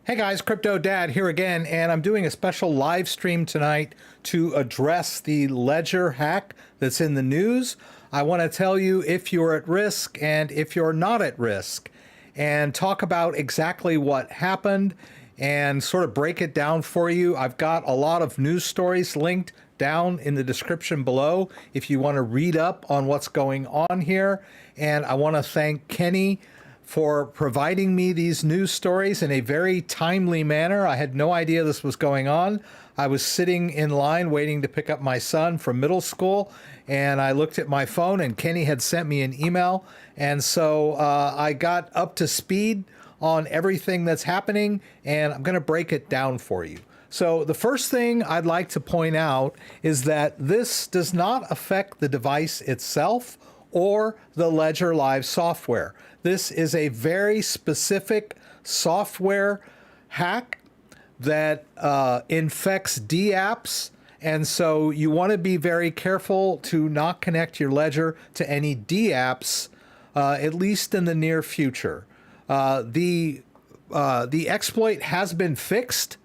Hey guys, CryptoDad here again, and I'm doing a special live stream tonight to address the Ledger hack that's in the news. I want to tell you if you're at risk and if you're not at risk, and talk about exactly what happened and sort of break it down for you. I've got a lot of news stories linked down in the description below if you want to read up on what's going on here. And I want to thank Kenny for providing me these news stories in a very timely manner. I had no idea this was going on. I was sitting in line waiting to pick up my son from middle school, and I looked at my phone and Kenny had sent me an email. And so I got up to speed on everything that's happening, and I'm going to break it down for you. So the first thing I'd like to point out is that this does not affect the device itself or the Ledger Live software. This is a very specific software hack that infects DAPPS, and so you want to be very careful to not connect your Ledger to any DAPPS, at least in the near future. The exploit has been fixed,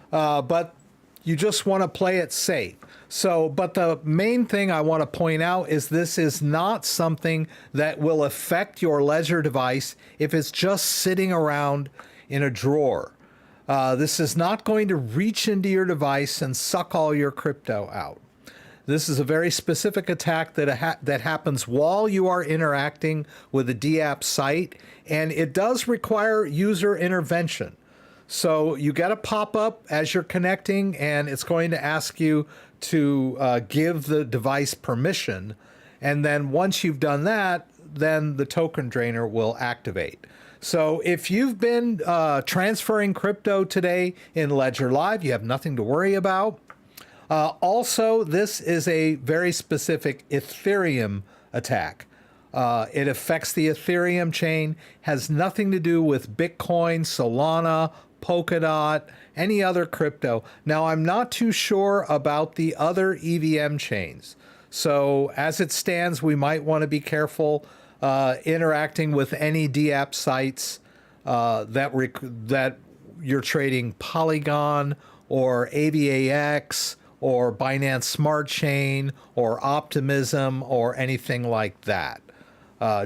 but you just want to play it safe. So, but the main thing I want to point out is this is not something that will affect your Ledger device if it's just sitting around in a drawer. This is not going to reach into your device and suck all your crypto out. This is a very specific attack that happens while you are interacting with a DApp site, and it does require user intervention. So you get a pop-up as you're connecting, and it's going to ask you to give the device permission. And then once you've done that, then the token drainer will activate. So if you've been transferring crypto today in Ledger Live, you have nothing to worry about. Also, this is a very specific Ethereum attack. It affects the Ethereum chain, has nothing to do with Bitcoin, Solana, Polkadot, any other crypto. Now, I'm not too sure about the other EVM chains. So as it stands, we might want to be careful interacting with any DApp sites that you're trading Polygon or AVAX or Binance Smart Chain or Optimism or anything like that,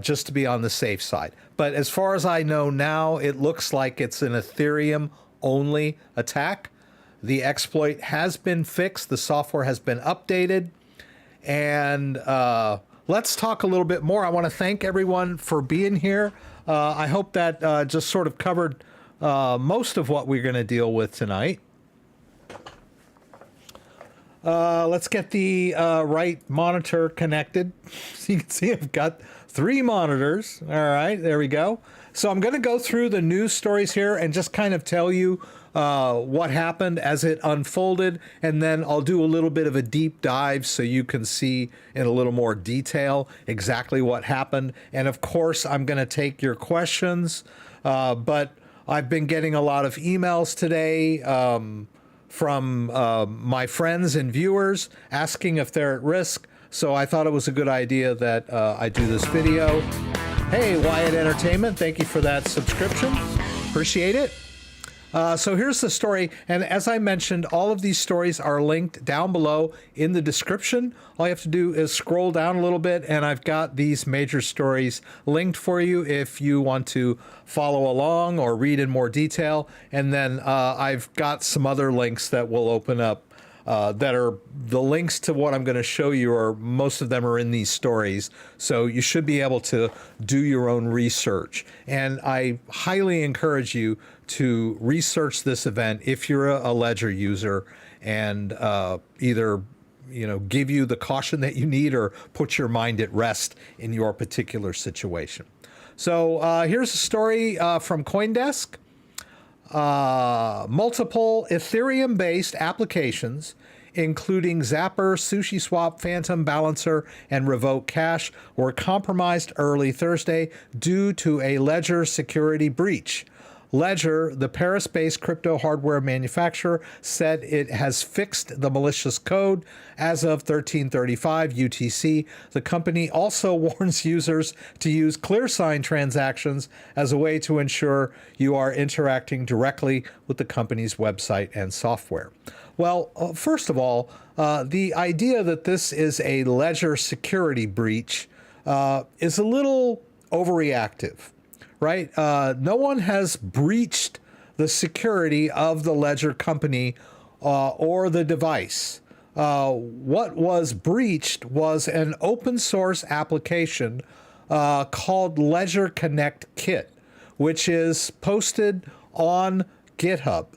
just to be on the safe side. But as far as I know now, it looks like it's an Ethereum only attack. The exploit has been fixed. The software has been updated. And let's talk a little bit more. I want to thank everyone for being here. I hope that just sort of covered most of what we're going to deal with tonight. Let's get the right monitor connected. So you can see I've got 3 monitors. All right, there we go. So I'm going to go through the news stories here and just kind of tell you what happened as it unfolded, and then I'll do a little bit of a deep dive so you can see in a little more detail exactly what happened. And of course, I'm going to take your questions, but I've been getting a lot of emails today from my friends and viewers asking if they're at risk. So I thought it was a good idea that I do this video. Hey, Wyatt Entertainment, thank you for that subscription. Appreciate it. So here's the story. And as I mentioned, all of these stories are linked down below in the description. All you have to do is scroll down a little bit, and I've got these major stories linked for you if you want to follow along or read in more detail. And then I've got some other links that will open up that are the links to what I'm going to show you, or most of them are in these stories. So you should be able to do your own research. And I highly encourage you to research this event if you're a Ledger user, and either give you the caution that you need or put your mind at rest in your particular situation. So here's a story from CoinDesk. Multiple Ethereum-based applications, including Zapper, SushiSwap, Phantom, Balancer, and Revoke Cash, were compromised early Thursday due to a Ledger security breach. Ledger, the Paris-based crypto hardware manufacturer, said it has fixed the malicious code as of 1335 UTC. The company also warns users to use ClearSign transactions as a way to ensure you are interacting directly with the company's website and software. Well, first of all, the idea that this is a Ledger security breach is a little overreactive, right? No one has breached the security of the Ledger company or the device. What was breached was an open source application called Ledger Connect Kit, which is posted on GitHub.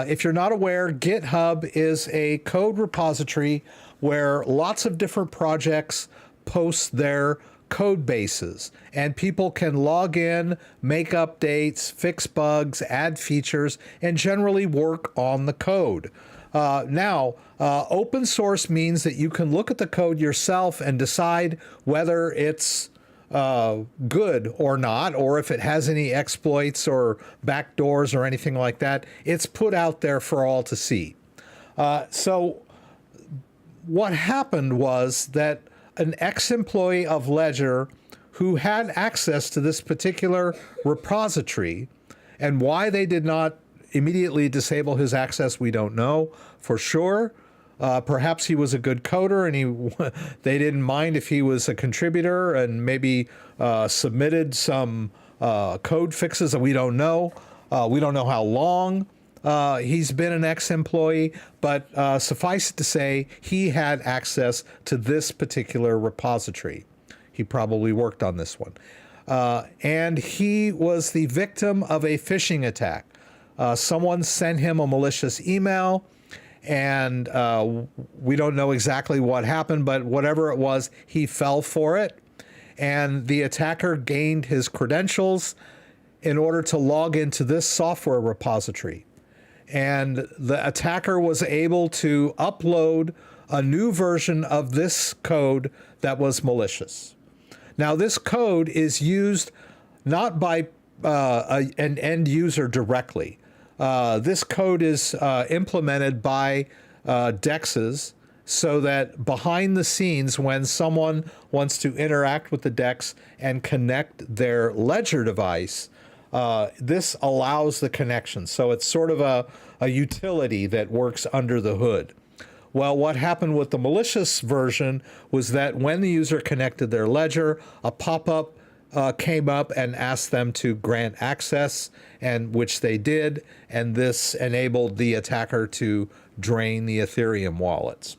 If you're not aware, GitHub is a code repository where lots of different projects post their code bases, and people can log in, make updates, fix bugs, add features, and generally work on the code. Now, open source means that you can look at the code yourself and decide whether it's good or not, or if it has any exploits or backdoors or anything like that. It's put out there for all to see. So what happened was that an ex-employee of Ledger who had access to this particular repository, and why they did not immediately disable his access, we don't know for sure. Perhaps he was a good coder and they didn't mind if he was a contributor and maybe submitted some code fixes that we don't know. We don't know how long he's been an ex-employee, but suffice it to say, he had access to this particular repository. He probably worked on this one. And he was the victim of a phishing attack. Someone sent him a malicious email, and we don't know exactly what happened, but whatever it was, he fell for it. And the attacker gained his credentials in order to log into this software repository. And the attacker was able to upload a new version of this code that was malicious. Now, this code is used not by an end user directly. This code is implemented by DEXs so that behind the scenes, when someone wants to interact with the DEX and connect their Ledger device, this allows the connection. So it's sort of a utility that works under the hood. Well, what happened with the malicious version was that when the user connected their Ledger, a pop-up came up and asked them to grant access, and which they did, and this enabled the attacker to drain the Ethereum wallets.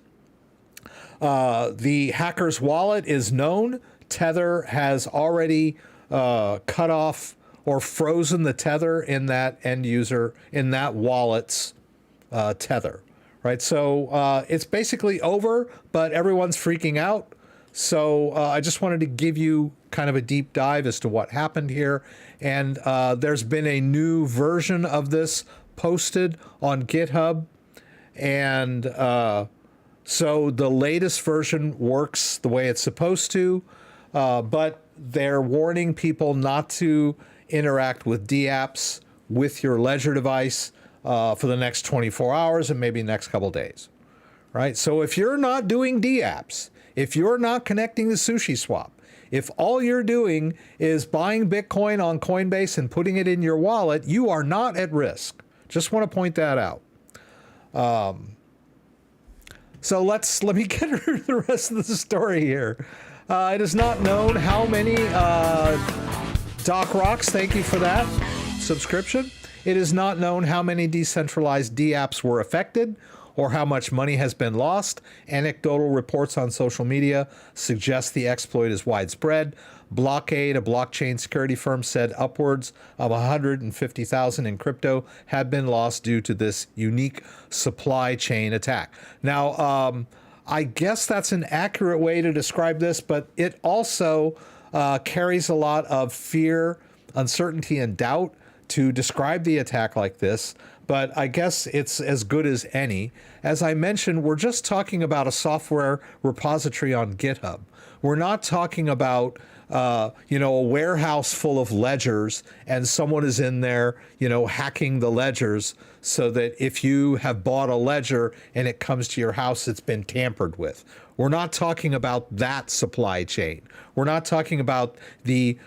The hacker's wallet is known. Tether has already cut off or frozen the tether in that end user, in that wallet's tether, right? So it's basically over, but everyone's freaking out. So I just wanted to give you kind of a deep dive as to what happened here. And there's been a new version of this posted on GitHub. And so the latest version works the way it's supposed to, but they're warning people not to interact with DAPPS with your Ledger device for the next 24 hours and maybe next couple days, right? So if you're not doing DAPPS, if you're not connecting to SUSHI Swap, if all you're doing is buying Bitcoin on Coinbase and putting it in your wallet, you are not at risk. Just want to point that out. So let me get through the rest of the story here. It is not known how many Doc Rocks, thank you for that subscription. It is not known how many decentralized DApps were affected or how much money has been lost. Anecdotal reports on social media suggest the exploit is widespread. Blockade, a blockchain security firm, said upwards of 150,000 in crypto have been lost due to this unique supply chain attack. Now, I guess that's an accurate way to describe this, but it also carries a lot of fear, uncertainty, and doubt to describe the attack like this, but I guess it's as good as any. As I mentioned, we're just talking about a software repository on GitHub. We're not talking about a warehouse full of ledgers, and someone is in there, hacking the ledgers so that if you have bought a ledger and it comes to your house, it's been tampered with. We're not talking about that supply chain. We're not talking about the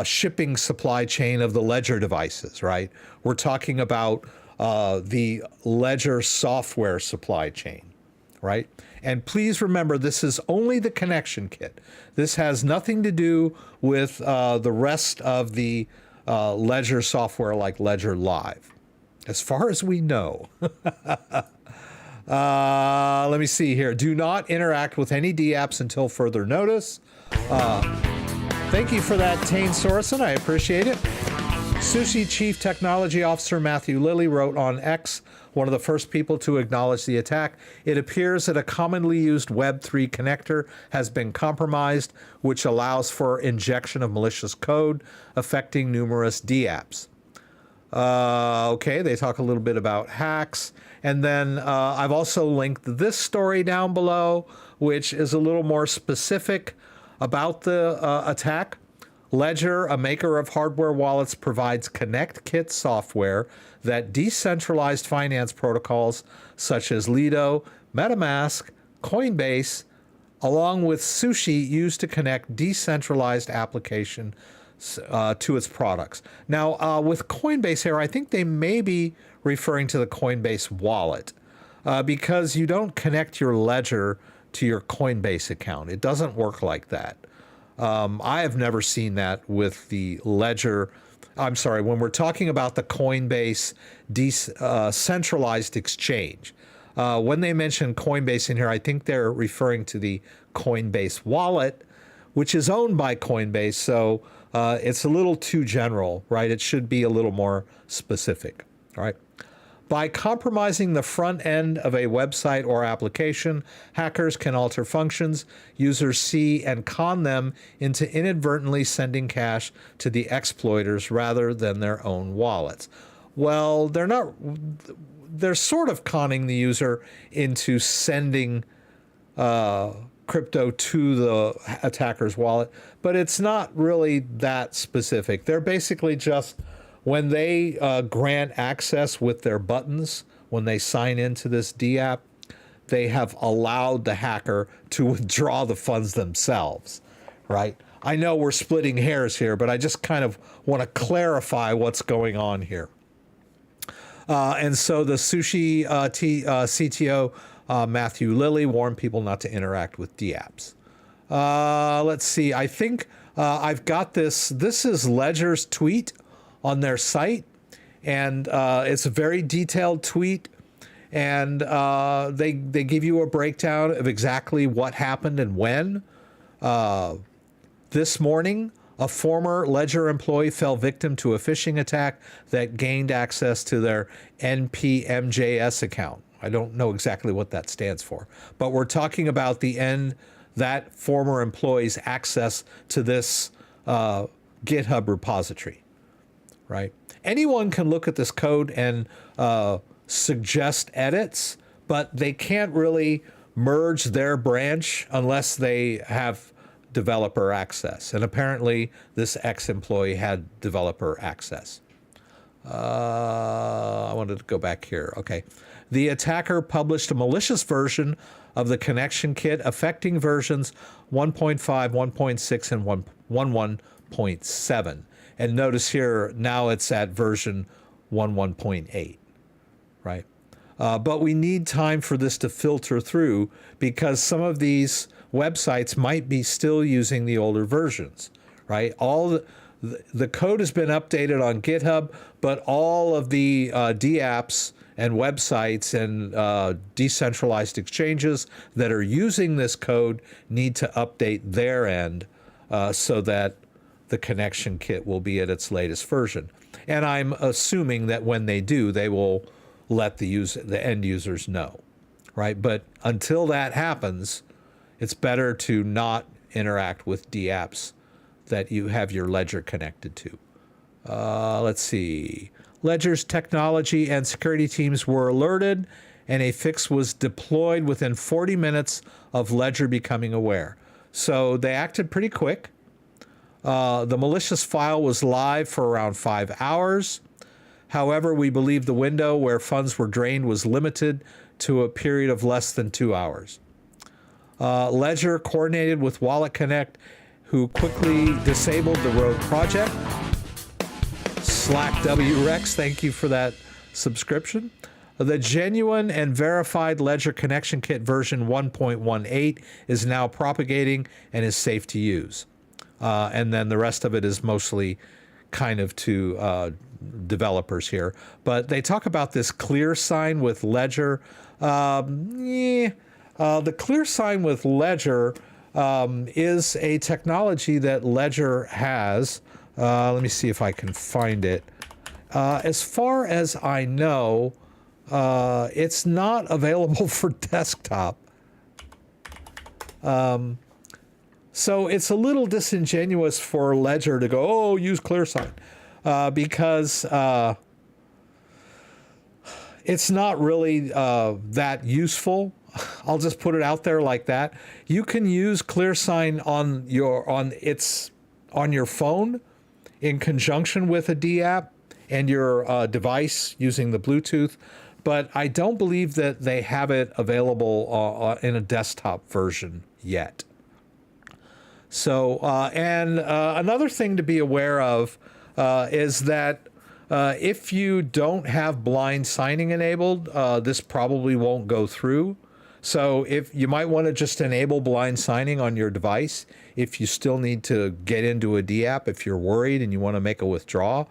shipping supply chain of the ledger devices, right? We're talking about the ledger software supply chain, right? And please remember, this is only the connection kit. This has nothing to do with the rest of the ledger software like Ledger Live, as far as we know. Let me see here. Do not interact with any DApps until further notice. Thank you for that, Tane Sorensen. I appreciate it. SUSHI Chief Technology Officer Matthew Lilly wrote on X, one of the first people to acknowledge the attack. It appears that a commonly used Web3 connector has been compromised, which allows for injection of malicious code affecting numerous DApps. Okay, they talk a little bit about hacks. And then I've also linked this story down below, which is a little more specific about the attack. Ledger, a maker of hardware wallets, provides ConnectKit software that decentralized finance protocols such as Lido, MetaMask, Coinbase, along with SUSHI, use to connect decentralized application to its products. Now, with Coinbase here, I think they may be referring to the Coinbase wallet because you don't connect your ledger to your Coinbase account. It doesn't work like that. I have never seen that with the ledger. I'm sorry, when we're talking about the Coinbase centralized exchange. When they mention Coinbase in here, I think they're referring to the Coinbase wallet, which is owned by Coinbase. So it's a little too general, right? It should be a little more specific, all right? By compromising the front end of a website or application, hackers can alter functions users see and con them into inadvertently sending cash to the exploiters rather than their own wallets. Well, they're sort of conning the user into sending crypto to the attacker's wallet, but it's not really that specific. They're basically just, when they grant access with their buttons, when they sign into this DApp, they have allowed the hacker to withdraw the funds themselves, right? I know we're splitting hairs here, but I just kind of want to clarify what's going on here. And so the SUSHI CTO, Matthew Lilly, warned people not to interact with DApps. Let's see. I think I've got this. This is Ledger's tweet on their site, and it's a very detailed tweet, and they give you a breakdown of exactly what happened and when. This morning, a former Ledger employee fell victim to a phishing attack that gained access to their NPMJS account. I don't know exactly what that stands for, but we're talking about that former employee's access to this GitHub repository. Right? Anyone can look at this code and suggest edits, but they can't really merge their branch unless they have developer access. And apparently this ex-employee had developer access. I wanted to go back here. Okay. The attacker published a malicious version of the connection kit affecting versions 1.5, 1.6, and 1.7. And notice here, now it's at version 11.8, right? But we need time for this to filter through because some of these websites might be still using the older versions, right? All the code has been updated on GitHub, but all of the DApps and websites and decentralized exchanges that are using this code need to update their end so that the connection kit will be at its latest version. And I'm assuming that when they do, they will let the end users know, right? But until that happens, it's better to not interact with DApps that you have your ledger connected to. Let's see. Ledger's technology and security teams were alerted, and a fix was deployed within 40 minutes of Ledger becoming aware. So they acted pretty quick. The malicious file was live for around 5 hours. However, we believe the window where funds were drained was limited to a period of less than 2 hours. Ledger coordinated with Wallet Connect, who quickly disabled the rogue project. Slack WREX, thank you for that subscription. The genuine and verified Ledger Connection Kit version 1.18 is now propagating and is safe to use. And then the rest of it is mostly kind of to developers here. But they talk about this clear sign with Ledger. The clear sign with Ledger is a technology that Ledger has. Let me see if I can find it. As far as I know, it's not available for desktop. So it's a little disingenuous for Ledger to go, oh, use ClearSign, because it's not really that useful. I'll just put it out there like that. You can use ClearSign on your phone in conjunction with a DApp and your device using the Bluetooth, but I don't believe that they have it available in a desktop version yet. So, another thing to be aware of is that if you don't have blind signing enabled, this probably won't go through. So if you might want to just enable blind signing on your device, if you still need to get into a DApp, if you're worried and you want to make a withdrawal,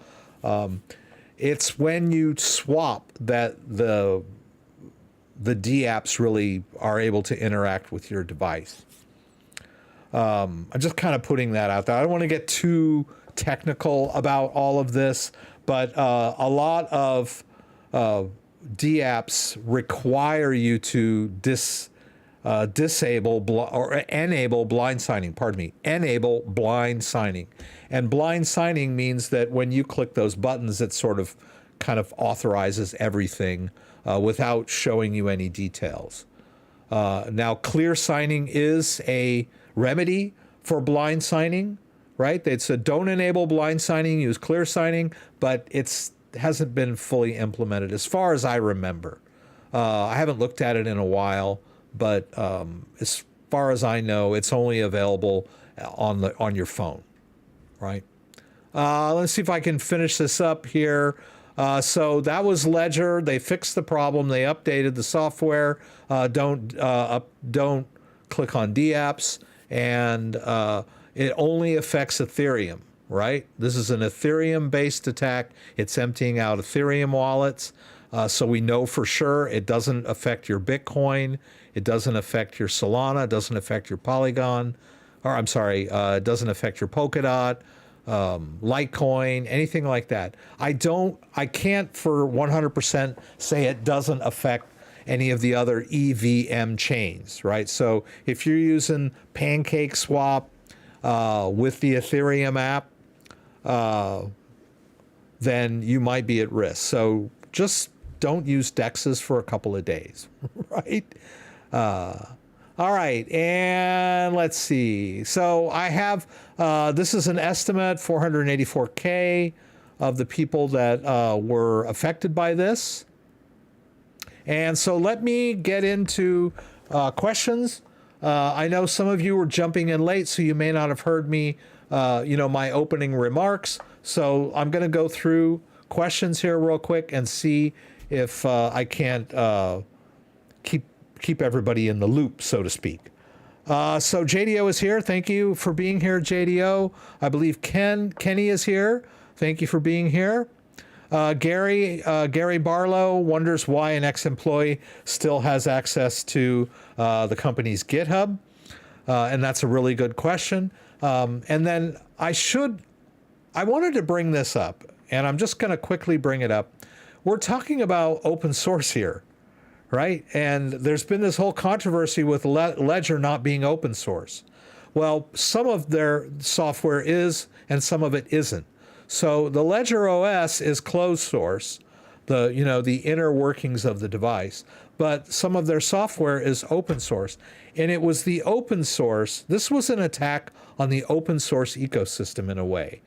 it's when you swap that the DApps really are able to interact with your device. I'm just kind of putting that out there. I don't want to get too technical about all of this, but a lot of DApps require you to disable or enable blind signing. Pardon me, enable blind signing. And blind signing means that when you click those buttons, it sort of kind of authorizes everything without showing you any details. Now, clear signing is a remedy for blind signing, right? They said don't enable blind signing, use clear signing, but it hasn't been fully implemented as far as I remember. I haven't looked at it in a while, but as far as I know, it's only available on your phone, right? Let's see if I can finish this up here. So that was Ledger. They fixed the problem. They updated the software. Don't click on DApps, and it only affects Ethereum, right? This is an Ethereum-based attack. It's emptying out Ethereum wallets. So we know for sure it doesn't affect your Bitcoin. It doesn't affect your Solana. It doesn't affect your Polygon. Or I'm sorry, it doesn't affect your Polkadot, Litecoin, anything like that. I can't for 100% say it doesn't affect any of the other EVM chains, right? So if you're using PancakeSwap with the Ethereum app, then you might be at risk. So just don't use DEXs for a couple of days, right? All right, and let's see. So I have, this is an estimate, 484K of the people that were affected by this. And so let me get into questions. I know some of you were jumping in late, so you may not have heard me, my opening remarks. So I'm going to go through questions here real quick and see if I can't keep everybody in the loop, so to speak. So JDO is here. Thank you for being here, JDO. I believe Kenny is here. Thank you for being here. Gary Barlow wonders why an ex-employee still has access to the company's GitHub. And that's a really good question. And then I wanted to bring this up, and I'm just going to quickly bring it up. We're talking about open source here, right? And there's been this whole controversy with Ledger not being open source. Well, some of their software is, and some of it isn't. So the Ledger OS is closed source, the inner workings of the device. But some of their software is open source. And it was the open source, this was an attack on the open source ecosystem in a way,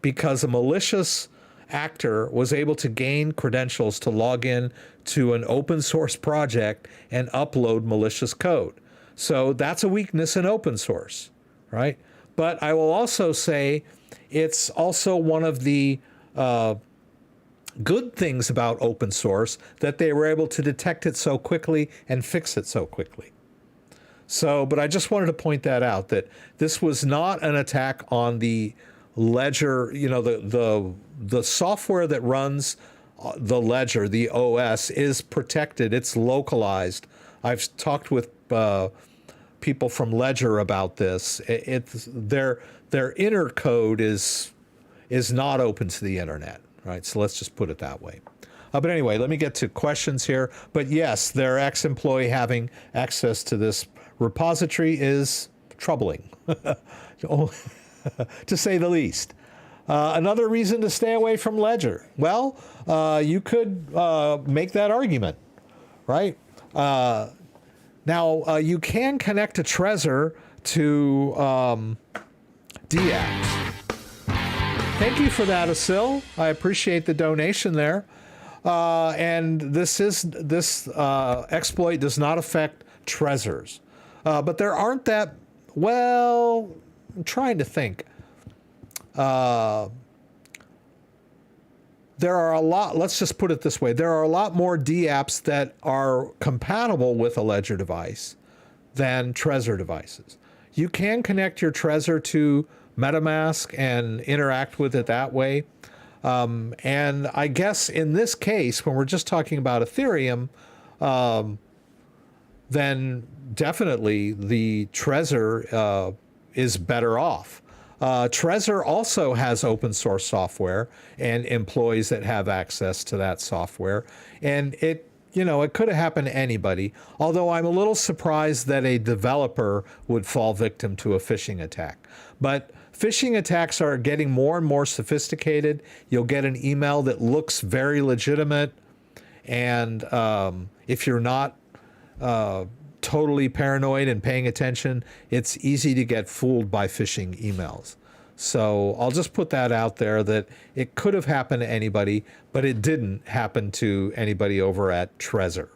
because a malicious actor was able to gain credentials to log in to an open source project and upload malicious code. So that's a weakness in open source, right? But I will also say it's also one of the good things about open source, that they were able to detect it so quickly and fix it so quickly. So, but I just wanted to point that out, that this was not an attack on the ledger, the software that runs the ledger, the OS, is protected. It's localized. I've talked with people from Ledger about this. It's their inner code is not open to the internet, right? So let's just put it that way. But anyway, let me get to questions here. But yes, their ex-employee having access to this repository is troubling, to say the least. Another reason to stay away from Ledger. Well, you could make that argument, right? Now, you can connect a Trezor to DAPPS. Thank you for that, Asil. I appreciate the donation there. And this exploit does not affect Trezors. But there aren't that, well, I'm trying to think. There are a lot, let's just put it this way, there are a lot more DApps that are compatible with a Ledger device than Trezor devices. You can connect your Trezor to MetaMask and interact with it that way. And I guess in this case, when we're just talking about Ethereum, then definitely the Trezor is better off. Trezor also has open source software and employees that have access to that software. And it could have happened to anybody, although I'm a little surprised that a developer would fall victim to a phishing attack. But phishing attacks are getting more and more sophisticated. You'll get an email that looks very legitimate. And if you're not totally paranoid and paying attention, it's easy to get fooled by phishing emails. So I'll just put that out there, that it could have happened to anybody, but it didn't happen to anybody over at Trezor,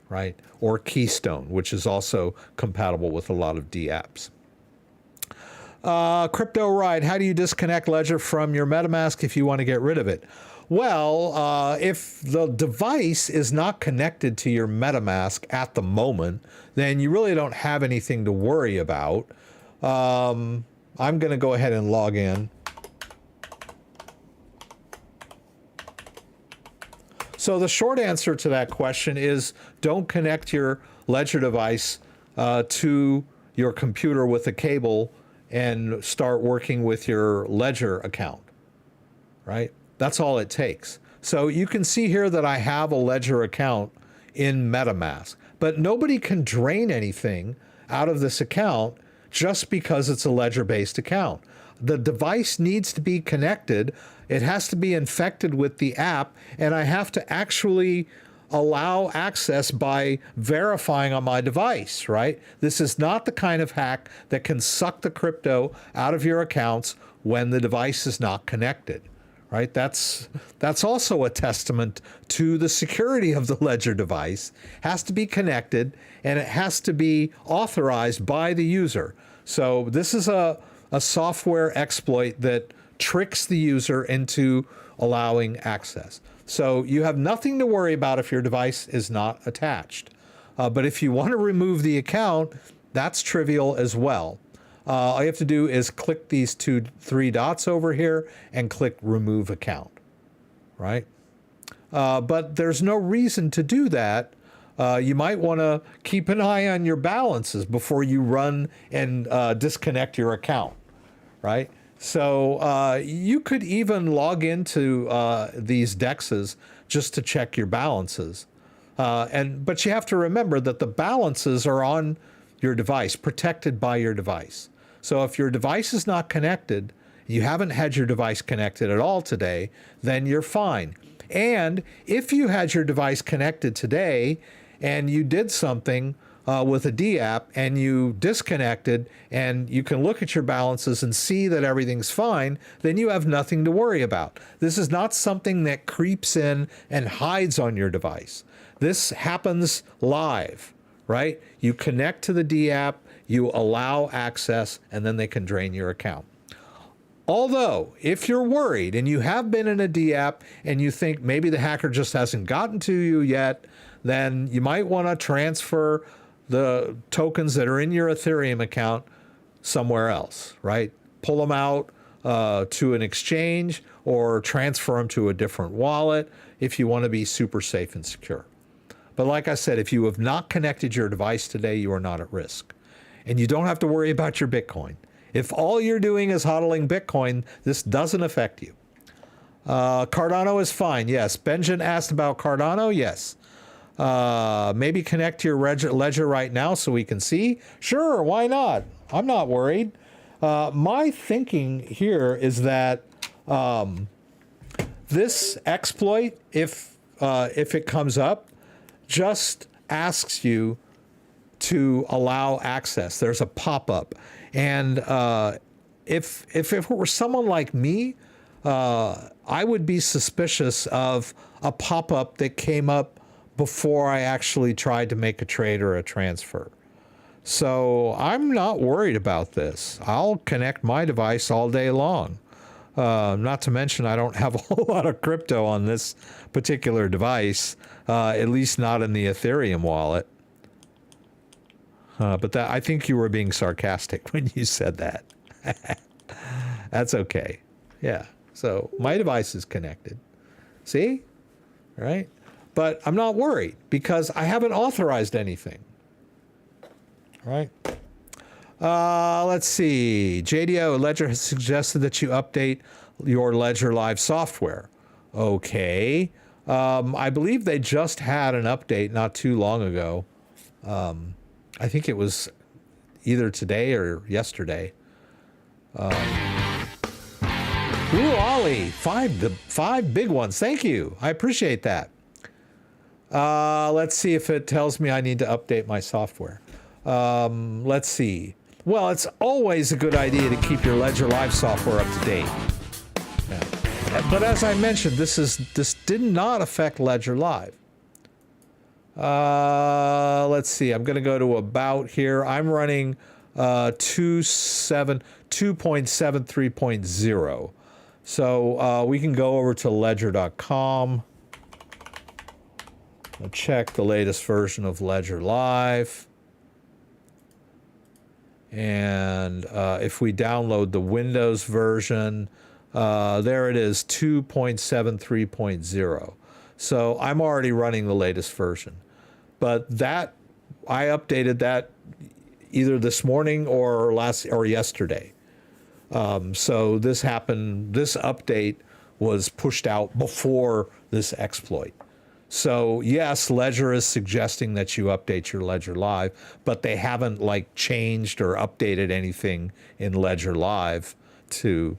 right? Or Keystone, which is also compatible with a lot of DApps. Crypto Ride, how do you disconnect Ledger from your MetaMask if you want to get rid of it? Well, if the device is not connected to your MetaMask at the moment, then you really don't have anything to worry about. I'm going to go ahead and log in. So the short answer to that question is don't connect your Ledger device to your computer with a cable and start working with your Ledger account, right? That's all it takes. So you can see here that I have a Ledger account in MetaMask, but nobody can drain anything out of this account just because it's a Ledger-based account. The device needs to be connected. It has to be infected with the app, and I have to actually allow access by verifying on my device, right? This is not the kind of hack that can suck the crypto out of your accounts when the device is not connected. Right? That's also a testament to the security of the Ledger device. It has to be connected, and it has to be authorized by the user. So this is a software exploit that tricks the user into allowing access. So you have nothing to worry about if your device is not attached. But if you want to remove the account, that's trivial as well. All you have to do is click these three dots over here and click remove account, right? But there's no reason to do that. You might want to keep an eye on your balances before you run and disconnect your account, right? So you could even log into these DEXs just to check your balances. But you have to remember that the balances are on your device, protected by your device. So if your device is not connected, you haven't had your device connected at all today, then you're fine. And if you had your device connected today and you did something with a DApp and you disconnected and you can look at your balances and see that everything's fine, then you have nothing to worry about. This is not something that creeps in and hides on your device. This happens live, right? You connect to the DApp, you allow access, and then they can drain your account. Although, if you're worried and you have been in a DApp and you think maybe the hacker just hasn't gotten to you yet, then you might want to transfer the tokens that are in your Ethereum account somewhere else, right? Pull them out to an exchange or transfer them to a different wallet if you want to be super safe and secure. But like I said, if you have not connected your device today, you are not at risk. And you don't have to worry about your Bitcoin. If all you're doing is hodling Bitcoin, this doesn't affect you. Cardano is fine. Yes. Benjamin asked about Cardano. Yes. Maybe connect to your ledger right now so we can see. Sure. Why not? I'm not worried. My thinking here is that this exploit, if it comes up, just asks you to allow access. There's a pop-up. And if it were someone like me, I would be suspicious of a pop-up that came up before I actually tried to make a trade or a transfer. So I'm not worried about this. I'll connect my device all day long. Not to mention I don't have a whole lot of crypto on this particular device, at least not in the Ethereum wallet. But I think you were being sarcastic when you said that. That's okay. Yeah. So my device is connected. See? Right? But I'm not worried because I haven't authorized anything. Right? Let's see. JDO, Ledger has suggested that you update your Ledger Live software. Okay. I believe they just had an update not too long ago. I think it was either today or yesterday. Ooh, Ollie, five big ones. Thank you. I appreciate that. Let's see if it tells me I need to update my software. Let's see. Well, it's always a good idea to keep your Ledger Live software up to date. Yeah. But as I mentioned, this did not affect Ledger Live. Let's see. I'm going to go to About here. I'm running 2.73.0. So we can go over to ledger.com. I'll check the latest version of Ledger Live. And if we download the Windows version, there it is, 2.73.0. So I'm already running the latest version. But that, I updated that either this morning or yesterday. So this happened, this update was pushed out before this exploit. So yes, Ledger is suggesting that you update your Ledger Live, but they haven't like changed or updated anything in Ledger Live to,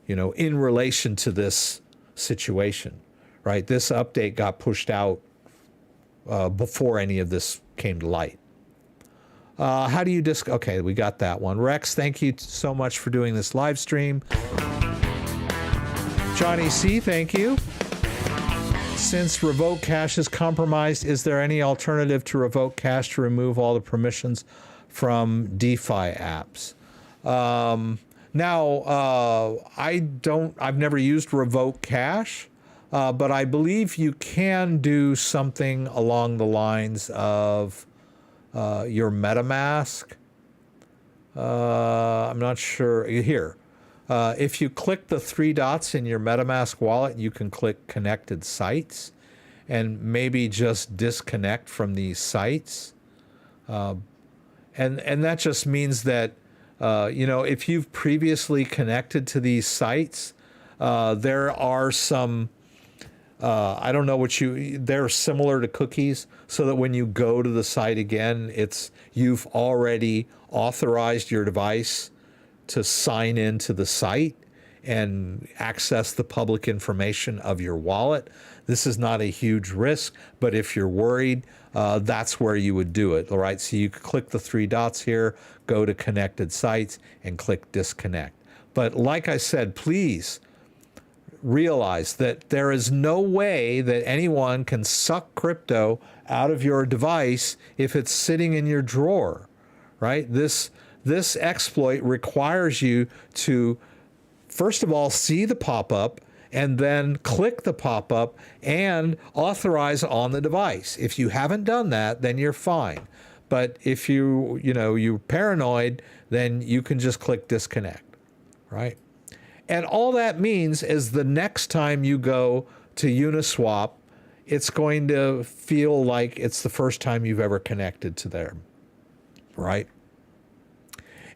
in relation to this situation, right? This update got pushed out before any of this came to light. How do you okay, we got that one. Rex, thank you so much for doing this live stream. Johnny C, thank you. Since Revoke Cache is compromised, is there any alternative to Revoke Cache to remove all the permissions from DeFi apps? I've never used Revoke Cache, but I believe you can do something along the lines of your MetaMask. I'm not sure. Here. If you click the three dots in your MetaMask wallet, you can click connected sites and maybe just disconnect from these sites. And that just means that, if you've previously connected to these sites, there are some, I don't know they're similar to cookies, so that when you go to the site again, you've already authorized your device to sign into the site, and access the public information of your wallet. This is not a huge risk, but if you're worried, that's where you would do it. All right, so you click the three dots here, go to connected sites, and click disconnect. But like I said, please realize that there is no way that anyone can suck crypto out of your device if it's sitting in your drawer, right? This exploit requires you to, first of all, see the pop-up and then click the pop-up and authorize on the device. If you haven't done that, then you're fine. But if you're paranoid, then you can just click disconnect, right? And all that means is the next time you go to Uniswap, it's going to feel like it's the first time you've ever connected to them, right?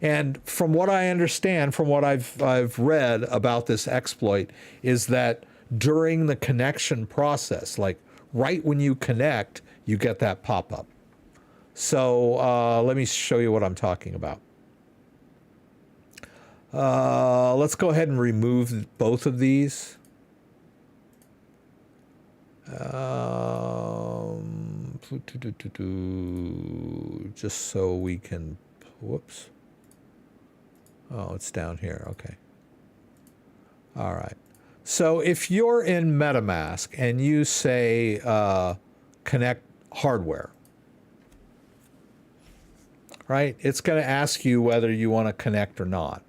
And from what I understand, from what I've read about this exploit, is that during the connection process, like right when you connect, you get that pop-up. So let me show you what I'm talking about. Let's go ahead and remove both of these. Just so we can, whoops. Oh, it's down here. Okay. All right. So if you're in MetaMask and you say connect hardware, right? It's going to ask you whether you want to connect or not.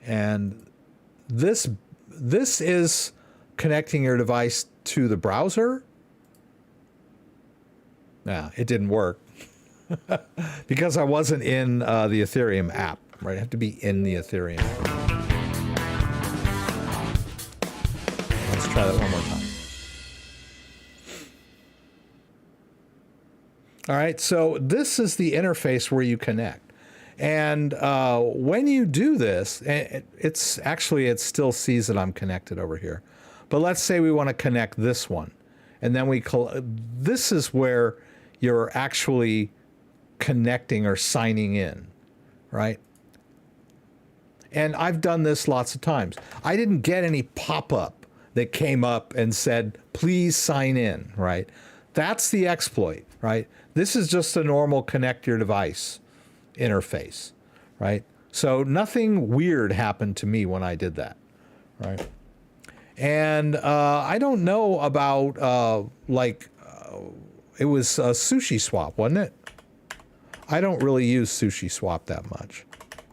And this is connecting your device to the browser. Nah, it didn't work. Because I wasn't in the Ethereum app, right? I have to be in the Ethereum app. Let's try that one more time. All right, so this is the interface where you connect. And when you do this, it still sees that I'm connected over here. But let's say we want to connect this one. And then this is where you're actually connecting or signing in, right? And I've done this lots of times. I didn't get any pop-up that came up and said, please sign in, right? That's the exploit, right? This is just a normal connect your device interface, right? So nothing weird happened to me when I did that, right? And I don't know about, it was a Sushi Swap, wasn't it? I don't really use Sushi Swap that much.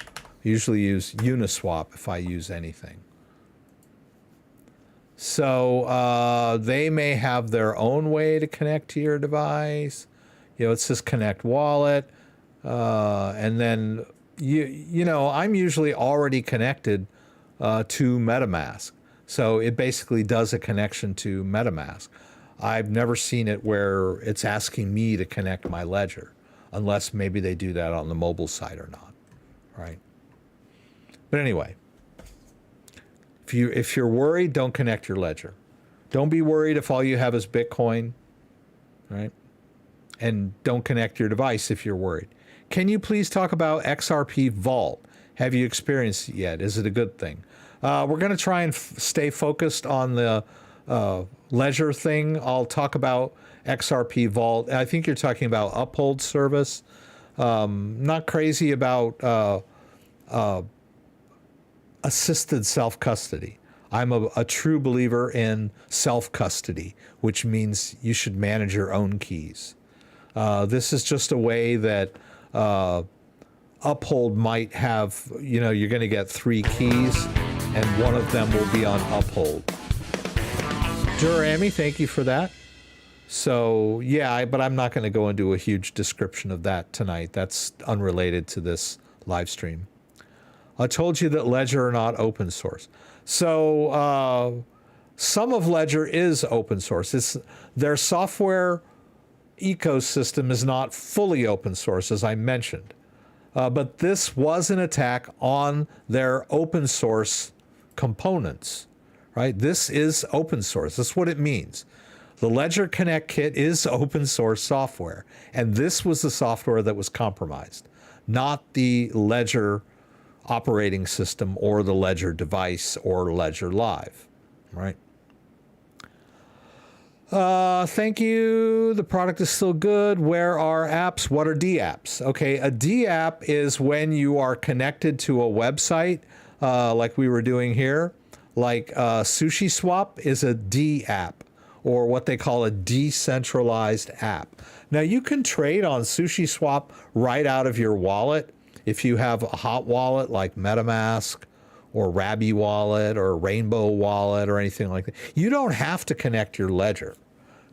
I usually use Uniswap if I use anything. So they may have their own way to connect to your device. You know, it says connect wallet. And then, I'm usually already connected to MetaMask. So it basically does a connection to MetaMask. I've never seen it where it's asking me to connect my ledger, unless maybe they do that on the mobile side or not, right? But anyway, if you're worried, don't connect your ledger. Don't be worried if all you have is Bitcoin, right? And don't connect your device if you're worried. Can you please talk about XRP Vault? Have you experienced it yet? Is it a good thing? We're going to try and stay focused on the ledger thing. I'll talk about XRP Vault. I think you're talking about Uphold service. Not crazy about assisted self-custody. I'm a true believer in self-custody, which means you should manage your own keys. This is just a way that Uphold might have, you're going to get 3 keys, and one of them will be on Uphold. Durami, thank you for that. So, yeah, but I'm not going to go into a huge description of that tonight. That's unrelated to this live stream. I told you that Ledger are not open source. So, some of Ledger is open source. Their software ecosystem is not fully open source, as I mentioned. But this was an attack on their open source components, right? This is open source. That's what it means. The Ledger Connect kit is open source software, and this was the software that was compromised, not the Ledger operating system or the Ledger device or Ledger Live, right? Thank you. The product is still good. Where are apps? What are DApps? Okay, a DApp is when you are connected to a website, like we were doing here. Like Sushi Swap is a DApp, or what they call a decentralized app. Now you can trade on Sushi Swap right out of your wallet if you have a hot wallet like MetaMask or Rabby Wallet or Rainbow Wallet or anything like that. You don't have to connect your Ledger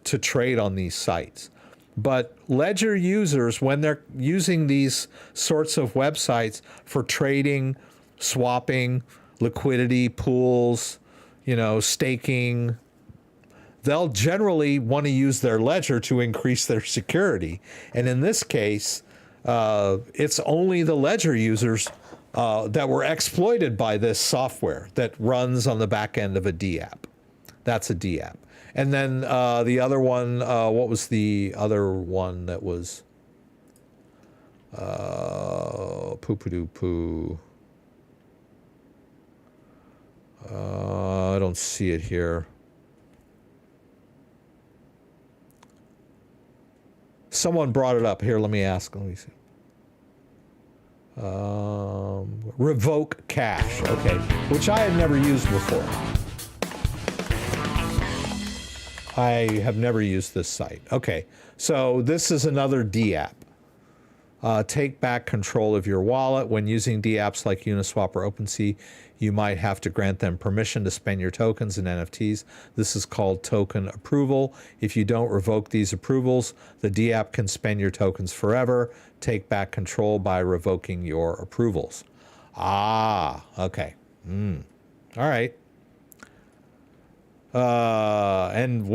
to trade on these sites. But Ledger users, when they're using these sorts of websites for trading, swapping, liquidity pools, you know, staking, they'll generally want to use their Ledger to increase their security. And in this case, it's only the Ledger users that were exploited by this software that runs on the back end of a DApp. That's a DApp. And then the other one, what was the other one that was poo-poo-doo-poo? I don't see it here. Someone brought it up. Here, let me ask. Let me see. Revoke Cash, okay, which I had never used before. I have never used this site. Okay, so this is another DApp. Take back control of your wallet. When using DApps like Uniswap or OpenSea, you might have to grant them permission to spend your tokens and NFTs. This is called token approval. If you don't revoke these approvals, the DApp can spend your tokens forever. Take back control by revoking your approvals. Ah, okay. All right. And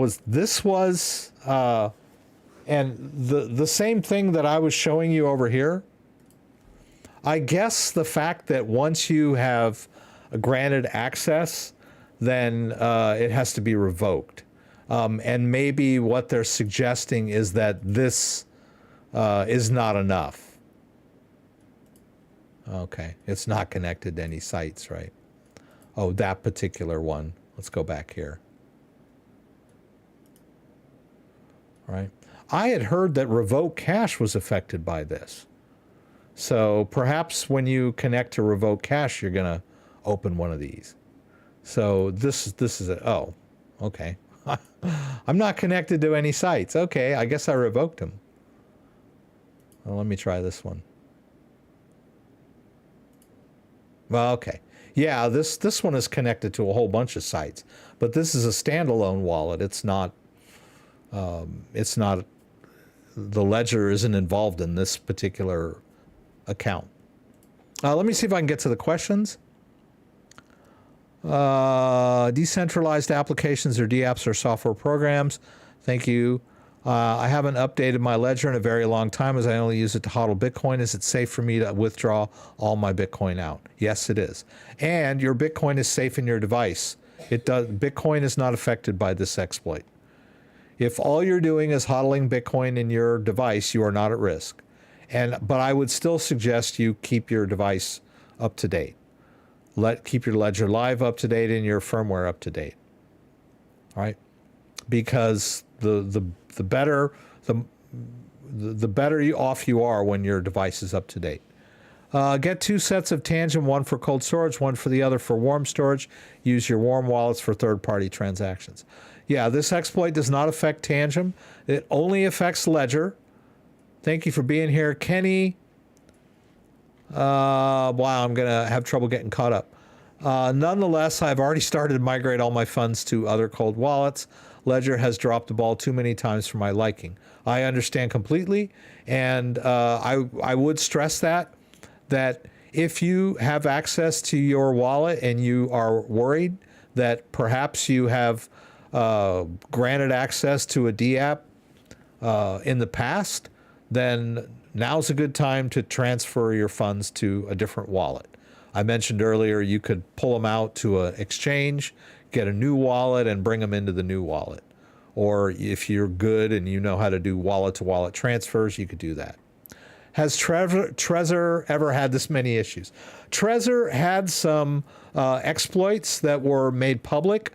the same thing that I was showing you over here. I guess the fact that once you have granted access, then it has to be revoked. And maybe what they're suggesting is that this is not enough. Okay, it's not connected to any sites, right? Oh, that particular one. Let's go back here. Right. I had heard that Revoke Cash was affected by this. So perhaps when you connect to Revoke Cash, you're going to open one of these. So this is it. Oh, okay. I'm not connected to any sites. Okay, I guess I revoked them. Well, let me try this one. Well, okay. Yeah, this one is connected to a whole bunch of sites, but this is a standalone wallet. It's not, the Ledger isn't involved in this particular account. Let me see if I can get to the questions. Decentralized applications or DApps are software programs. Thank you. I haven't updated my Ledger in a very long time as I only use it to hodl Bitcoin. Is it safe for me to withdraw all my Bitcoin out? Yes, it is. And your Bitcoin is safe in your device. Bitcoin is not affected by this exploit. If all you're doing is hodling Bitcoin in your device, you are not at risk. But I would still suggest you keep your device up to date. Keep your Ledger Live up to date and your firmware up to date. All right? Because the better off you are when your device is up to date. Get 2 sets of Tangent, one for cold storage, one for the other for warm storage. Use your warm wallets for third-party transactions. Yeah, this exploit does not affect Tangent. It only affects Ledger. Thank you for being here, Kenny. Wow, I'm going to have trouble getting caught up. Nonetheless, I've already started to migrate all my funds to other cold wallets. Ledger has dropped the ball too many times for my liking. I understand completely, and I would stress that if you have access to your wallet and you are worried that perhaps you have granted access to a DApp in the past, then now's a good time to transfer your funds to a different wallet. I mentioned earlier you could pull them out to an exchange, get a new wallet, and bring them into the new wallet. Or if you're good and you know how to do wallet-to-wallet transfers, you could do that. has Trezor ever had this many issues? Trezor had some exploits that were made public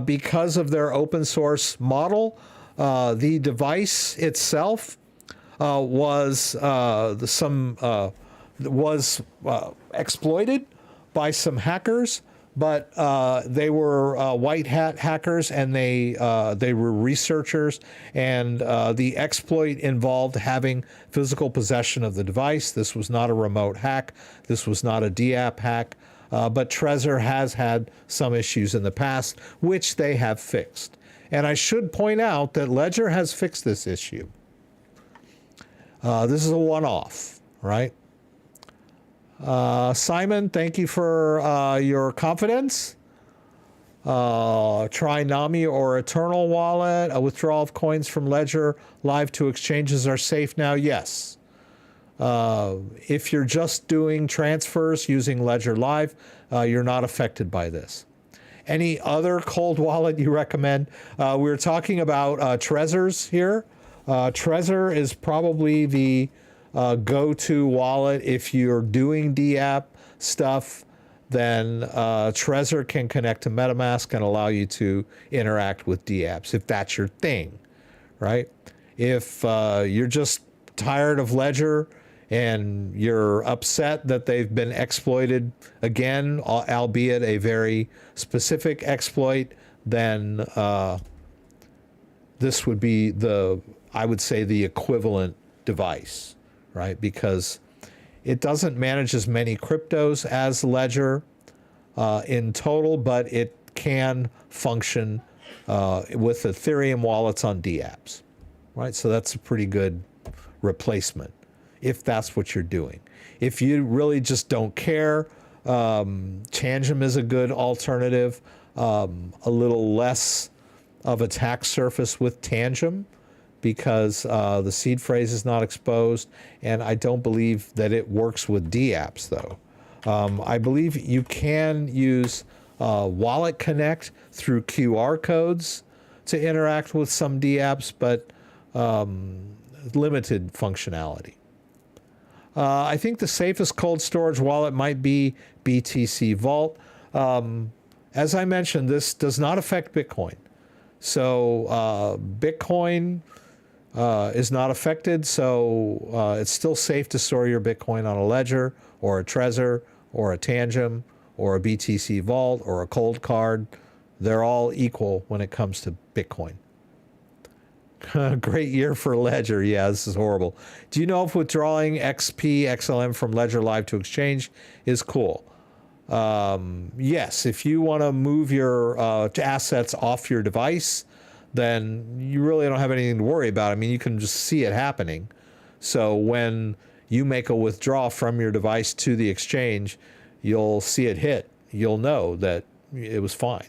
because of their open source model. The device itself was exploited by some hackers, but they were white hat hackers, and they were researchers, and the exploit involved having physical possession of the device. This was not a remote hack. This was not a DApp hack, but Trezor has had some issues in the past, which they have fixed. And I should point out that Ledger has fixed this issue. This is a one-off, right? Simon, thank you for your confidence. Try Nami or Eternal Wallet. A withdrawal of coins from Ledger Live to exchanges are safe now. Yes. If you're just doing transfers using Ledger Live, you're not affected by this. Any other cold wallet you recommend? We're talking about Trezor's here. Trezor is probably the go-to wallet. If you're doing DApp stuff, then Trezor can connect to MetaMask and allow you to interact with DApps, if that's your thing, right? If you're just tired of Ledger and you're upset that they've been exploited again, albeit a very specific exploit, then this would be I would say the equivalent device, right? Because it doesn't manage as many cryptos as Ledger in total, but it can function with Ethereum wallets on DApps, right? So that's a pretty good replacement if that's what you're doing. If you really just don't care, Tangem is a good alternative. A little less of attack surface with Tangem, because the seed phrase is not exposed, and I don't believe that it works with DApps, though. I believe you can use Wallet Connect through QR codes to interact with some DApps, but limited functionality. I think the safest cold storage wallet might be BTC Vault. As I mentioned, this does not affect Bitcoin. So Bitcoin is not affected, so it's still safe to store your Bitcoin on a Ledger or a Trezor or a Tangem or a BTC Vault or a cold card. They're all equal when it comes to Bitcoin. Great year for Ledger. Yeah, this is horrible. Do you know if withdrawing XP, XLM from Ledger Live to exchange is cool? Yes, if you want to move your assets off your device, then you really don't have anything to worry about. I mean, you can just see it happening. So when you make a withdrawal from your device to the exchange, you'll see it hit. You'll know that it was fine,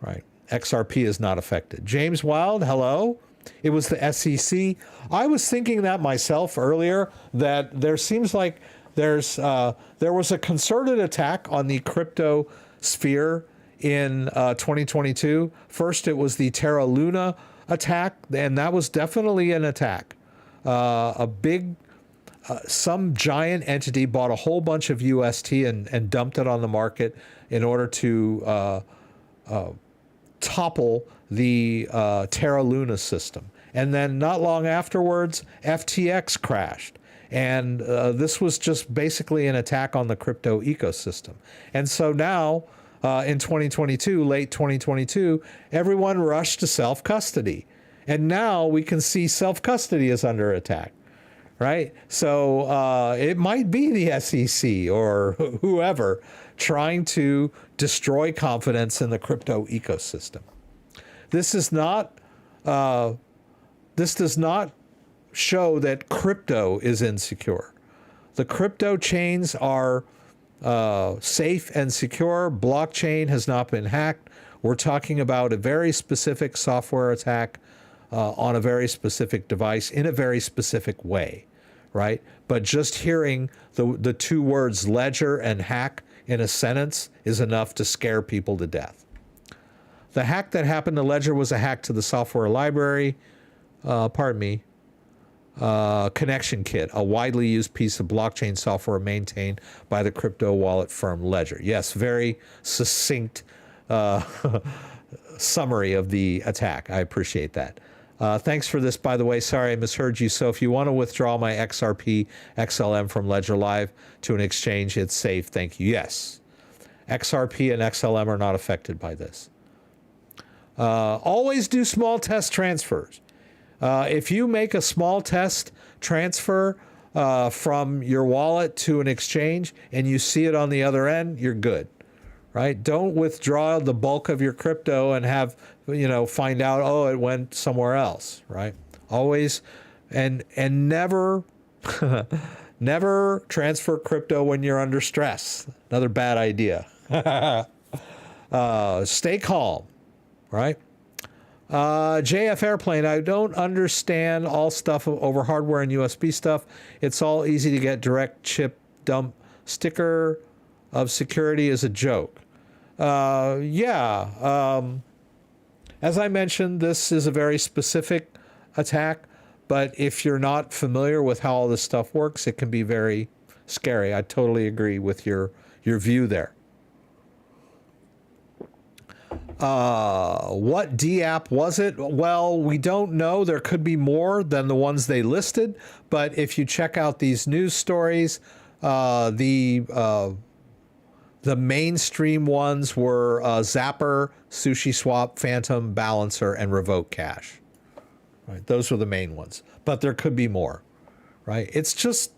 right? XRP is not affected. James Wild, hello. It was the SEC. I was thinking that myself earlier, that there seems like there was a concerted attack on the crypto sphere in 2022. First, it was the Terra Luna attack, and that was definitely an attack. Some giant entity bought a whole bunch of UST and dumped it on the market in order to topple the Terra Luna system. And then not long afterwards, FTX crashed. And this was just basically an attack on the crypto ecosystem. And so now, in 2022, late 2022, everyone rushed to self-custody. And now we can see self-custody is under attack, right? So it might be the SEC or whoever trying to destroy confidence in the crypto ecosystem. This does not show that crypto is insecure. The crypto chains are safe and secure. Blockchain has not been hacked. We're talking about a very specific software attack on a very specific device in a very specific way, right? But just hearing the two words ledger and hack in a sentence is enough to scare people to death. The hack that happened to Ledger was a hack to the software library. connection kit, a widely used piece of blockchain software maintained by the crypto wallet firm Ledger. Yes, very succinct summary of the attack. I appreciate that. Thanks for this, by the way. Sorry I misheard you. So if you want to withdraw my XRP XLM from Ledger Live to an exchange, it's safe. Thank you. Yes. XRP and XLM are not affected by this. Always do small test transfers. If you make a small test transfer from your wallet to an exchange and you see it on the other end, you're good, right? Don't withdraw the bulk of your crypto and have, find out, oh, it went somewhere else, right? Always, and never, never transfer crypto when you're under stress. Another bad idea. Stay calm, right? JF Airplane, I don't understand all stuff over hardware and USB stuff. It's all easy to get. Direct chip dump sticker of security is a joke. As I mentioned, this is a very specific attack, but if you're not familiar with how all this stuff works, it can be very scary. I totally agree with your view there. What DApp was it? Well, we don't know. There could be more than the ones they listed, but if you check out these news stories, the mainstream ones were Zapper, SushiSwap, Phantom, Balancer, and Revoke Cash. Right, those were the main ones, but there could be more. Right, it's just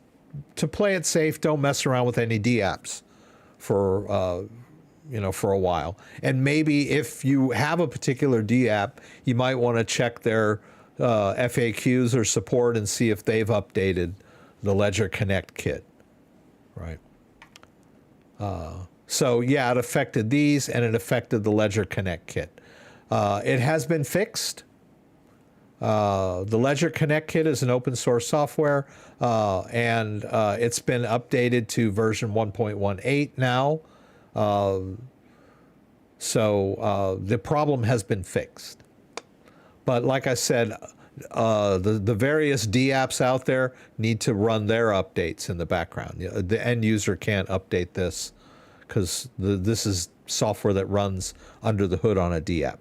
to play it safe. Don't mess around with any DApps for for a while. And maybe if you have a particular DApp, you might want to check their FAQs or support and see if they've updated the Ledger Connect kit, right? So yeah, it affected these and it affected the Ledger Connect kit. It has been fixed. The Ledger Connect kit is an open source software, and it's been updated to version 1.18 now. So the problem has been fixed. But like I said, the various DApps out there need to run their updates in the background. The end user can't update this because this is software that runs under the hood on a DApp.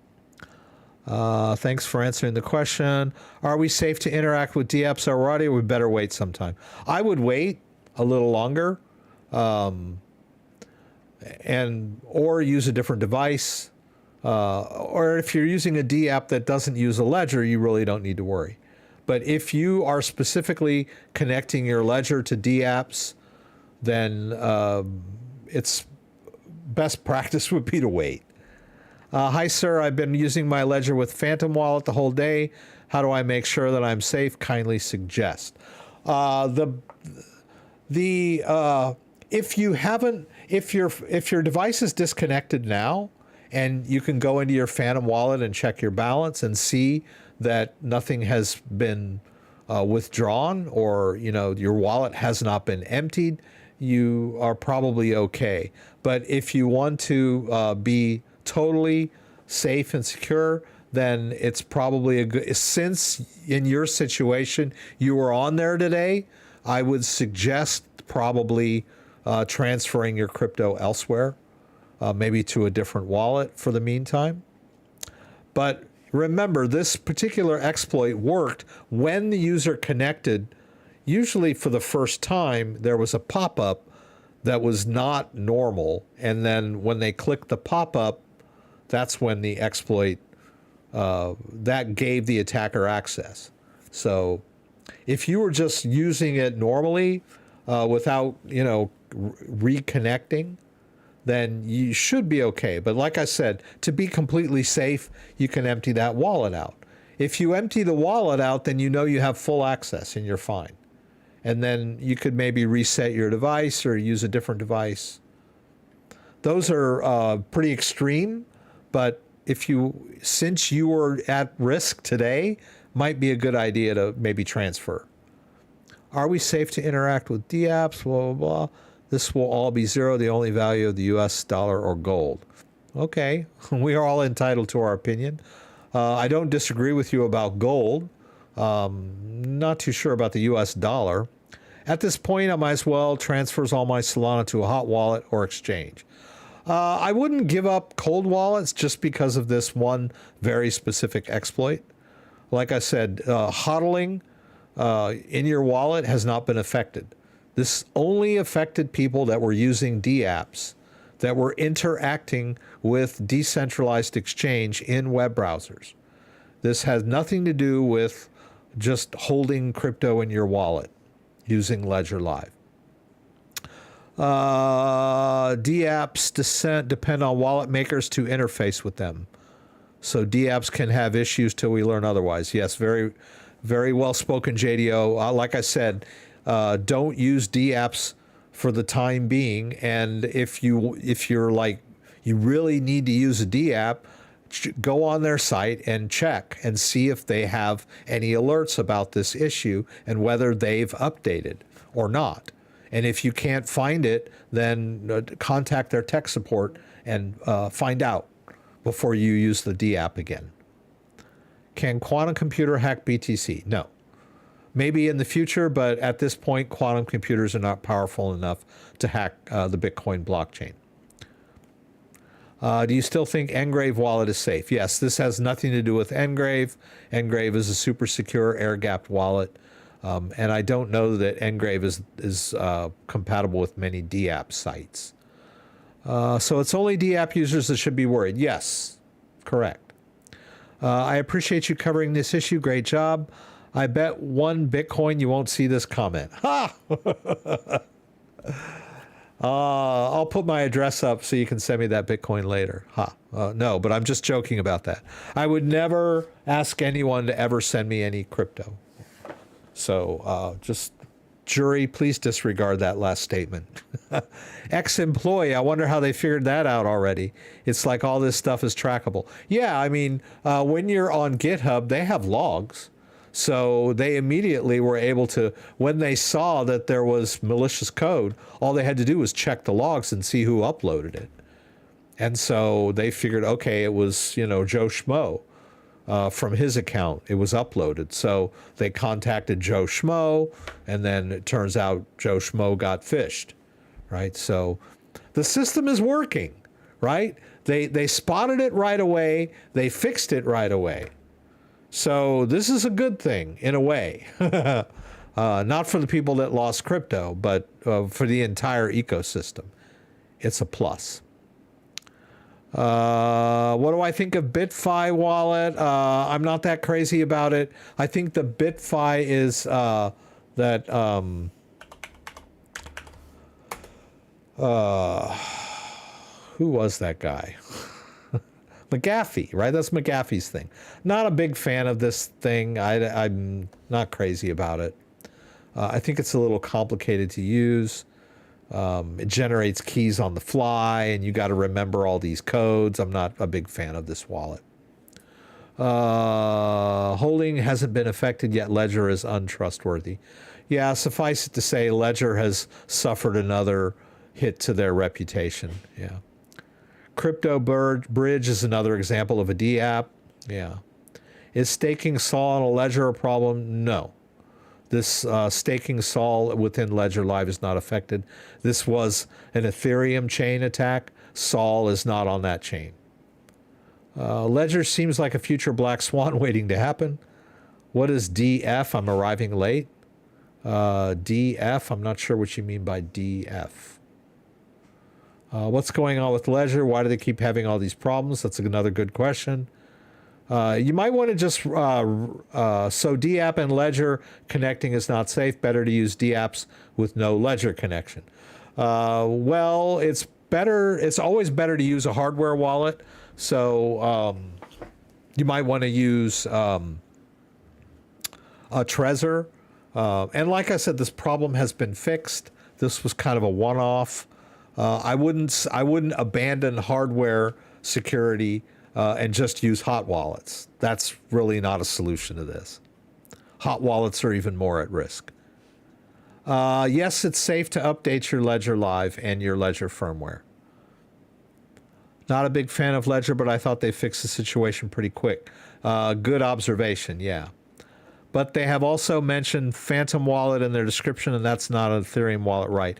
Thanks for answering the question. Are we safe to interact with DApps already, or we better wait sometime? I would wait a little longer. Or use a different device, or if you're using a DApp that doesn't use a ledger, you really don't need to worry. But if you are specifically connecting your ledger to DApps, then it's best practice would be to wait. Hi, sir. I've been using my ledger with Phantom Wallet the whole day. How do I make sure that I'm safe? Kindly suggest. If your device is disconnected now, and you can go into your Phantom Wallet and check your balance and see that nothing has been withdrawn, or your wallet has not been emptied, you are probably okay. But if you want to be totally safe and secure, then it's probably a good, since in your situation you were on there today, I would suggest probably transferring your crypto elsewhere, maybe to a different wallet for the meantime. But remember, this particular exploit worked when the user connected. Usually for the first time, there was a pop-up that was not normal. And then when they clicked the pop-up, that's when the exploit, that gave the attacker access. So if you were just using it normally, without, reconnecting, then you should be okay. But like I said, to be completely safe, you can empty that wallet out. If you empty the wallet out, then you have full access and you're fine. And then you could maybe reset your device or use a different device. Those are pretty extreme, but since you were at risk today, might be a good idea to maybe transfer. Are we safe to interact with DApps? Blah, blah, blah. This will all be zero. The only value of the US dollar or gold. Okay, we are all entitled to our opinion. I don't disagree with you about gold. Not too sure about the US dollar. At this point, I might as well transfer all my Solana to a hot wallet or exchange. I wouldn't give up cold wallets just because of this one very specific exploit. Like I said, hodling in your wallet has not been affected. This only affected people that were using DApps, that were interacting with decentralized exchange in web browsers. This has nothing to do with just holding crypto in your wallet using Ledger Live. DApps depend on wallet makers to interface with them. So DApps can have issues till we learn otherwise. Yes, very, very well spoken, JDO. Like I said, don't use DApps for the time being. And if you're like, you really need to use a DApp, go on their site and check and see if they have any alerts about this issue and whether they've updated or not. And if you can't find it, then contact their tech support and find out before you use the DApp again. Can quantum computer hack BTC? No. Maybe in the future, but at this point, quantum computers are not powerful enough to hack the Bitcoin blockchain. Do you still think Engrave wallet is safe? Yes, this has nothing to do with Engrave. Engrave is a super secure air-gapped wallet. And I don't know that Engrave is compatible with many DApp sites. So it's only DApp users that should be worried. Yes, correct. I appreciate you covering this issue. Great job. I bet 1 Bitcoin you won't see this comment. Ha! I'll put my address up so you can send me that Bitcoin later. Ha! No, but I'm just joking about that. I would never ask anyone to ever send me any crypto. So just jury, please disregard that last statement. Ex-employee, I wonder how they figured that out already. It's like all this stuff is trackable. Yeah, I mean, when you're on GitHub, they have logs. So they immediately were able to, when they saw that there was malicious code, all they had to do was check the logs and see who uploaded it. And so they figured, okay, it was, you know, Joe Schmo. From his account, it was uploaded. So they contacted Joe Schmo, and then it turns out Joe Schmo got phished, right? So the system is working, right? They spotted it right away. They fixed it right away. So this is a good thing in a way. Not for the people that lost crypto, but for the entire ecosystem. It's a plus. What do I think of BitFi wallet? I'm not that crazy about it. I think the BitFi is who was that guy? McAfee, right? That's McAfee's thing. Not a big fan of this thing. I'm not crazy about it. I think it's a little complicated to use. It generates keys on the fly, and you got to remember all these codes. I'm not a big fan of this wallet. Holding hasn't been affected yet. Ledger is untrustworthy. Yeah, suffice it to say, Ledger has suffered another hit to their reputation. Yeah. Crypto Bridge is another example of a DApp. Yeah. Is staking Sol on a Ledger a problem? No. This staking Sol within Ledger Live is not affected. This was an Ethereum chain attack. Sol is not on that chain. Ledger seems like a future black swan waiting to happen. What is DF? I'm arriving late. DF, I'm not sure what you mean by DF. What's going on with Ledger? Why do they keep having all these problems? That's another good question. You might want to just, so DApp and Ledger connecting is not safe. Better to use DApps with no Ledger connection. Well, it's always better to use a hardware wallet. So you might want to use a Trezor. And like I said, this problem has been fixed. This was kind of a one-off. I wouldn't abandon hardware security and just use hot wallets. That's really not a solution to this. Hot wallets are even more at risk. Yes, it's safe to update your Ledger Live and your Ledger firmware. Not a big fan of Ledger, but I thought they fixed the situation pretty quick. Good observation, yeah. but they have also mentioned Phantom Wallet in their description, and that's not an Ethereum wallet, right?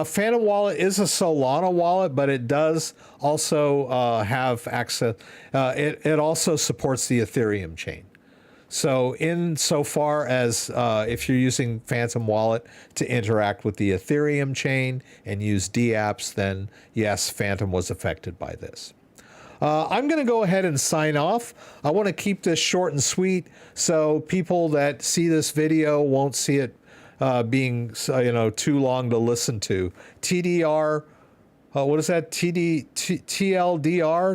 Phantom Wallet is a Solana wallet, but it does also have access. It also supports the Ethereum chain. So insofar as if you're using Phantom Wallet to interact with the Ethereum chain and use DAPPS, then yes, Phantom was affected by this. I'm going to go ahead and sign off. I want to keep this short and sweet so people that see this video won't see it being too long to listen to. TDR, what is that? TLDR,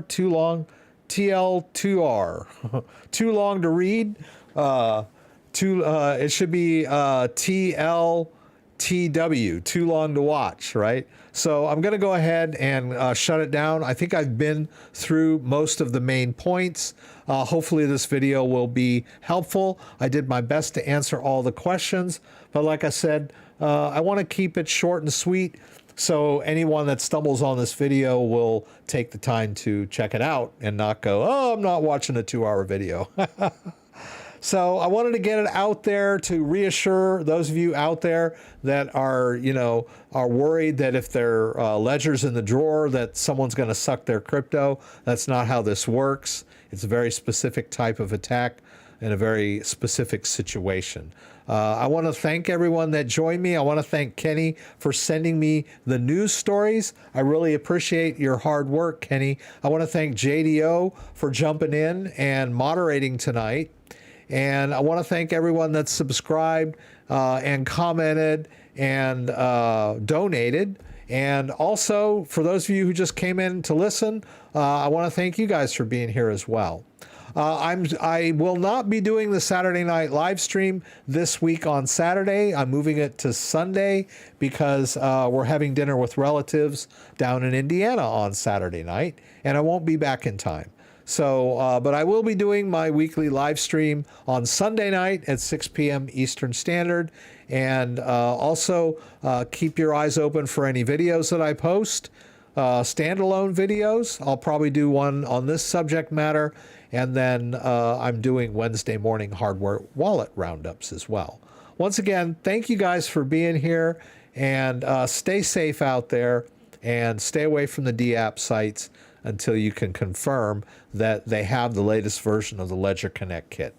too long. TL2R, too long to read. It should be TLTW, too long to watch, right? So I'm going to go ahead and shut it down. I think I've been through most of the main points. Hopefully this video will be helpful. I did my best to answer all the questions, but like I said, I want to keep it short and sweet, so anyone that stumbles on this video will take the time to check it out and not go, oh, I'm not watching a 2-hour video. So I wanted to get it out there to reassure those of you out there that are worried that if their ledger's in the drawer that someone's going to suck their crypto. That's not how this works. It's a very specific type of attack in a very specific situation. I want to thank everyone that joined me. I want to thank Kenny for sending me the news stories. I really appreciate your hard work, Kenny. I want to thank JDO for jumping in and moderating tonight. And I want to thank everyone that subscribed and commented and donated. And also, for those of you who just came in to listen, I want to thank you guys for being here as well. I will not be doing the Saturday night live stream this week on Saturday. I'm moving it to Sunday because we're having dinner with relatives down in Indiana on Saturday night, and I won't be back in time. So, but I will be doing my weekly live stream on Sunday night at 6 p.m. Eastern Standard. And also keep your eyes open for any videos that I post, standalone videos. I'll probably do one on this subject matter. And then I'm doing Wednesday morning hardware wallet roundups as well. Once again, thank you guys for being here, and stay safe out there and stay away from the DApp sites until you can confirm that they have the latest version of the Ledger Connect kit.